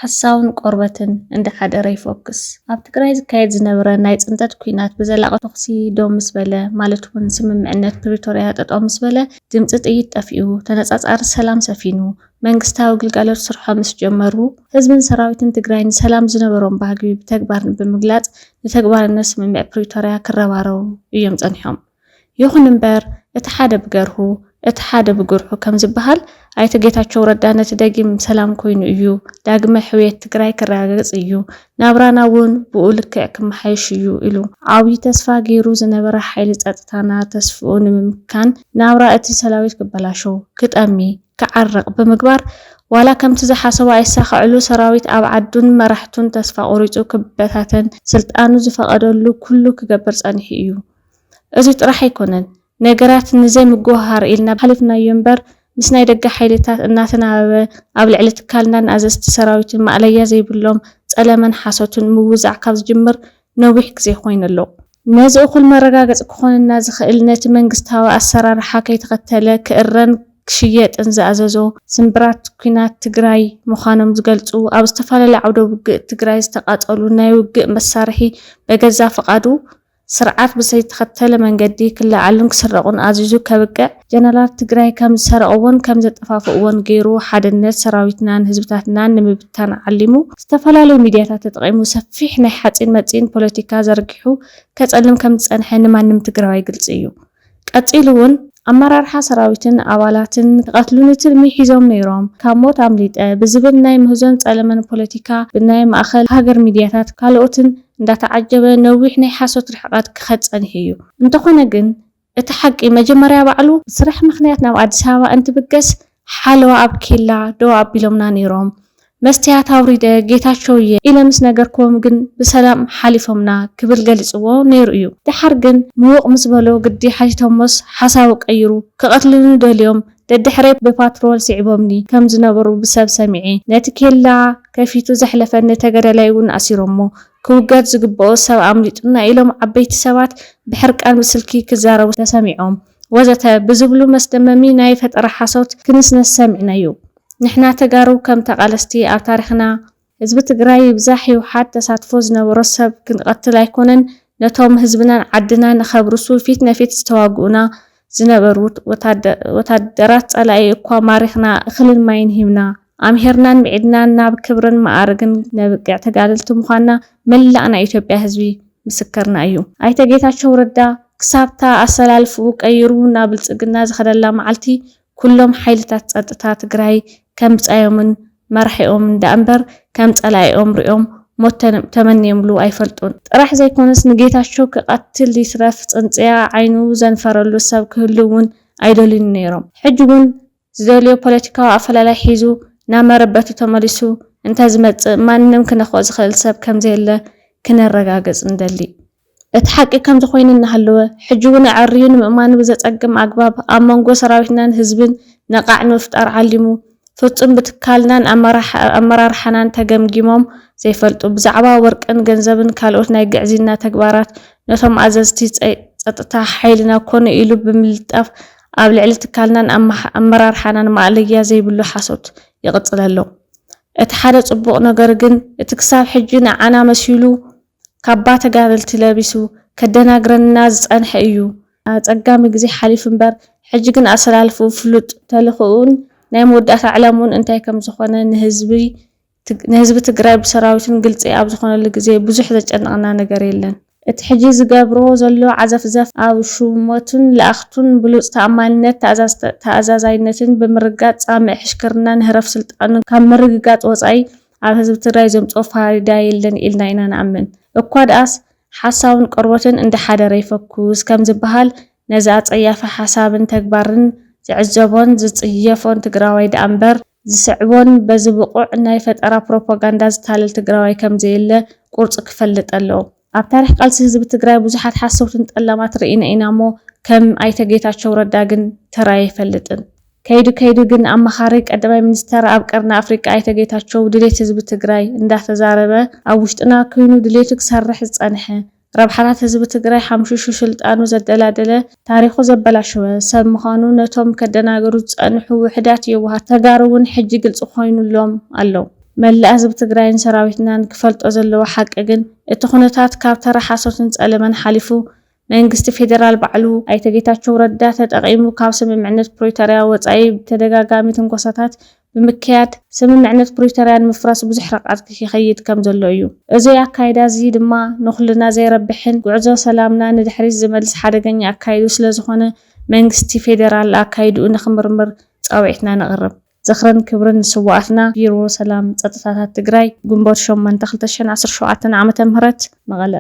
ሓሳውን ቆርበትን እንዳሓደረ ይፎክስ ኣብ ትግራይ ዝካየድ ዝነበረ ናይ ጽንተት ኩናት ብዘላቒ ተኽሲ ዶም ምስ በለ ማለት እውን ስምምዕነት ፕሪቶርያ ጠጠው ምስ በለ ድምፂ ጥይት ጠፊኡ ተነጻጻሪ ሰላም ሰፊኑ መንግስታዊ ግልጋሎት ስርሖ ምስ ጀመሩ ህዝብን ሰራዊትን ትግራይ ንሰላም ዝነበሮም ባህጊ ብተግባር ብምግላጽ ንተግባርነት ስምምዕ ፕሪቶርያ ክረባረው እዮም ጸኒሖም። ይኹን እምበር እቲ ሓደ ብገርሁ እቲ ሓደ ብጉርሑ ከም ዝበሃል ኣይተ ጌታቸው ረዳ ነቲ ደጊም ሰላም ኮይኑ እዩ ዳግመ ሕውየት ትግራይ ክረጋገጽ እዩ ናብራና እውን ብኡ ልክዕ ክመሓየሽ እዩ ኢሉ ዓብዪ ተስፋ ገይሩ ዝነበረ ሓይሊ ጸጥታና ተስፍኡ ንምምካን ናብራ እቲ ሰራዊት ክበላሸው ክጠሚ ክዓርቕ ብምግባር ዋላ ከምቲ ዝሓሰቡ ኣይሳኽዕሉ ሰራዊት ኣብ ዓዱን መራሕቱን ተስፋ ቆሪጹ ክበታተን ስልጣኑ ዝፈቐደሉ ኩሉ ክገብር ጸኒሑ እዩ። እዚ ጥራሕ ኣይኮነን ነገራት ንዘይ ምጉሃር ኢልና ሓሊፍናዮ እምበር ምስ ናይ ደገ ሓይልታት እናተናበበ ኣብ ልዕሊ ትካልናን ኣዘዝቲ ሰራዊትን ማዕለያ ዘይብሎም ጸለመን ሓሶትን ምውዛዕ ካብ ዝጅምር ነዊሕ ግዜ ኮይኑ ኣሎ። ነዚ እኹል መረጋገፂ ክኾንና ዝኽእል ነቲ መንግስታዊ ኣሰራርሓ ከይተኸተለ ክእረን ክሽየጥን ዝኣዘዞ ስምብራት ኩናት ትግራይ ምዃኖም ዝገልጹ ኣብ ዝተፈላለዩ ዓውደ ውግእ ትግራይ ዝተቃጸሉ ናይ ውግእ መሳርሒ በገዛ ፈቃዱ ስርዓት ብዘይተኸተለ መንገዲ ክለዓሉን ክስረቁን ኣዚዙ ከብቅዕ ጀነራል ትግራይ ከም ዝሰረቕዎን ከም ዘጠፋፍእዎን ገይሩ ሓድነት ሰራዊትናን ህዝብታትናን ንምብታን ዓሊሙ ዝተፈላለዩ ሚድያታት ተጠቒሙ ሰፊሕ ናይ ሓፂን መፂን ፖለቲካ ዘርጊሑ ከጸልም ከም ዝጸንሐ ንማንም ትግራዋይ ግልጽ እዩ። ቀጺሉ እውን ኣመራርሓ ሰራዊትን ኣባላትን ክቐትሉን ትልሚ ሒዞም ነይሮም ካብ ሞት ኣምሊጠ ብዝብል ናይ ምህዞን ጸለመን ፖለቲካ ብናይ ማእኸል ሃገር ሚድያታት ካልኦትን እንዳተዓጀበ ነዊሕ ናይ ሓሶት ርሕቀት ክኸጸንሕ እዩ። እንተኾነ ግን እቲ ሓቂ መጀመርያ ባዕሉ ስራሕ ምኽንያት ናብ ኣዲስ ኣበባ እንትብገስ ሓለዋ ኣብ ኬላ ደው ኣቢሎምና ነይሮም መስትያት አውሪደ ጌታቸው ኢለ ምስ ነገርኩም ግን ብሰላም ሓሊፎምና ክብል ገሊጽዎ ነይሩ እዩ። ድሓር ግን ምውቕ ምስ በሎ ግዲ ሓቲቶሞስ ሓሳቡ ቀይሩ ክቐትሉን ደልዮም ደድሕሬት ብፓትሮል ሲዕቦምኒ ከም ዝነበሩ ብሰብ ሰሚዒ ነቲ ኬላ ከፊቱ ዘሕለፈኒ ተገዳላይ እውን ኣሲሮሞ ክውገድ ዝግብኦ ሰብ ኣምሊጡና ኢሎም ዓበይቲ ሰባት ብሕርቃን ብስልኪ ክዛረቡ ተሰሚዖም ወዘተ ብዝብሉ መስደመሚ ናይ ፈጠራ ሓሶት ክንስነስ ሰሚዕናዩ። ንሕና ተጋሩ ከም ተቃለስቲ ኣብ ታሪኽና ህዝቢ ትግራይ ብዛሕ ይውሓት ተሳትፎ ዝነበሮ ሰብ ክንቀትል ኣይኮነን ነቶም ህዝብናን ዓድናን ኸብርሱ ፊት ነፊት ዝተዋግኡና ዝነበሩ ወታደራት ጸላኢ እኳ ማሪኽና እኽልን ማይን ሂብና ኣምሄርናን ሚዕድናን ናብ ክብርን ማዕርግን ነብቅዕ ተጋደልቲ ምዃንና መላእና ኢትዮጵያ ህዝቢ ምስክርና እዩ። ኣይተ ጌታቸው ረዳ ክሳብታ ኣሰላልፉ ቀይሩ ናብ ብልጽግና ዝኸደላ መዓልቲ ኩሎም ሓይልታት ጸጥታ ትግራይ ከም ጻዮምን መርሒኦም እንዳእምበር ከም ጸላኢኦም ሪኦም ሞት ተመንየምሉ ኣይፈልጡን። ጥራሕ ዘይኮነስ ንጌታቸው ክቐትል ይስረፍ ጽንጽያ ዓይኑ ዘንፈረሉ ሰብ ክህልውን ኣይደልን ነይሮም። ሕጂ እውን ዝደልዮ ፖለቲካዊ ኣፈላላይ ሒዙ ናብ መረበቱ ተመሊሱ እንተዝመጽእ ማንም ክነኽኦ ዝኽእል ሰብ ከም ዘየለ ክነረጋገጽ እንደሊ። እቲ ሓቂ ከም ዝኾይኑ እናሃለወ ሕጂ እውን ዕርዩ ንምእማኑ ብዘጸግም ኣግባብ ኣብ መንጎ ሰራዊትናን ህዝብን ነቓዕ ንምፍጣር ዓሊሙ ፍጹም ብትካልናን ኣመራርሓናን ተገምጊሞም ዘይፈልጡ ብዛዕባ ወርቅን ገንዘብን ካልኦት ናይ ግዕዝና ተግባራት ነቶም ኣዘዝቲ ጸጥታ ሓይልና ኮነ ኢሉ ብምልጣፍ ኣብ ልዕሊ ትካልናን ኣመራርሓናን ማዕለያ ዘይብሉ ሓሶት ይቕጽል ኣሎ። እቲ ሓደ ጽቡቕ ነገር ግን እቲ ክሳብ ሕጂ ንዓና መሲሉ ካባ ተጋደልቲ ለቢሱ ከደናግረና ዝጸንሐ እዩ። ኣጸጋሚ ግዜ ሓሊፉ እምበር ሕጂ ግን ኣሰላልፉ ፍሉጥ ተልኽኡን ናይ መወዳእታ ዕላሙን እንታይ ከም ዝኾነ ንህዝቢ ትግራይ ብሰራዊትን ግልጽ ኣብ ዝኾነሉ ግዜ ብዙሕ ዘጨነቐና ነገር የለን። እቲ ሕጂ ዝገብሮ ዘሎ ዓዘፍዘፍ ኣብ ሹመቱን ለኣኽቱን ብሉጽ ተኣማንነት ተኣዛዛይነትን ብምርጋጽ ጻምዕ ሕሽክርና ንህረፍ ስልጣኑን ካብ ምርግጋጽ ወጻኢ ኣብ ህዝቢ ትግራይ ዘምጽኦ ፋይዳ የለን ኢልና ኢና ንኣምን። እኳ ደኣስ ሓሳውን ቆርበትን እንዳሓደረ ይፈኩስ ከም ዝበሃል ነዛ ጸያፈ ሓሳብን ተግባርን ዝዕዘቦን ዝጽየፎን ትግራዋይ ደኣ እምበር ዝስዕቦን በዚ ብቑዕ ናይ ፈጠራ ፕሮፓጋንዳ ዝታለል ትግራዋይ ከም ዘየለ ቁርጽ ክፈልጥ ኣለዎ። ኣብ ታሪኽ ቃልሲ ህዝቢ ትግራይ ብዙሓት ሓሰውትን ጠላማት ርኢና ኢና እሞ ከም ኣይተ ጌታቸው ረዳ ግን ተራይ ኣይፈልጥን። ከይዱ ግን ኣማኻሪ ቀዳማይ ሚኒስተር ኣብ ቀርኒ ኣፍሪቃ ኣይተ ጌታቸው ድሌት ህዝቢ ትግራይ እንዳተዛረበ ኣብ ውሽጥና ኮይኑ ድሌቱ ክሰርሕ ዝጸንሐ ረብሓታት ህዝቢ ትግራይ ሓምሽሹ ስልጣኑ ዘደላደለ ታሪኹ ዘበላሸወ ሰብ ምዃኑ ነቶም ከደናገሩ ዝጸንሑ ውሕዳት የዋሃት ተጋሩ እውን ሕጂ ግልጽ ኮይኑሎም ኣሎ። መላእ ህዝቢ ትግራይን ሰራዊትናን ክፈልጦ ዘለዎ ሓቂ ግን እቲ ኩነታት ካብ ተራ ሓሶትን ጸለመን ሓሊፉ መንግስቲ ፌደራል ባዕሉ ኣይተ ጌታቸው ረዳ ተጠቂሙ ካብ ስምምዕነት ፕሪቶሪያ ወጻኢ ተደጋጋሚ ትንኮሳታት ብምክያድ ስምምዕነት ፕሪቶሪያ ንምፍራስ ብዙሕ ረቃት ክኸይድ ከም ዘሎ እዩ። እዚ ኣካይዳ እዚ ድማ ንኹልና ዘይረብሕን ጉዕዞ ሰላምና ንድሕሪት ዝመልስ ሓደገኛ ኣካይዱ ስለ ዝኾነ መንግስቲ ፌደራል ኣካይድኡ ንኽምርምር ፃውዒትና ነቕርብ። ዝኽርን ክብርን ንስዋኣትና ቢሮ ሰላም ጸጥታታት ትግራይ ግንቦት 8 2017 ዓ.ም መቐለ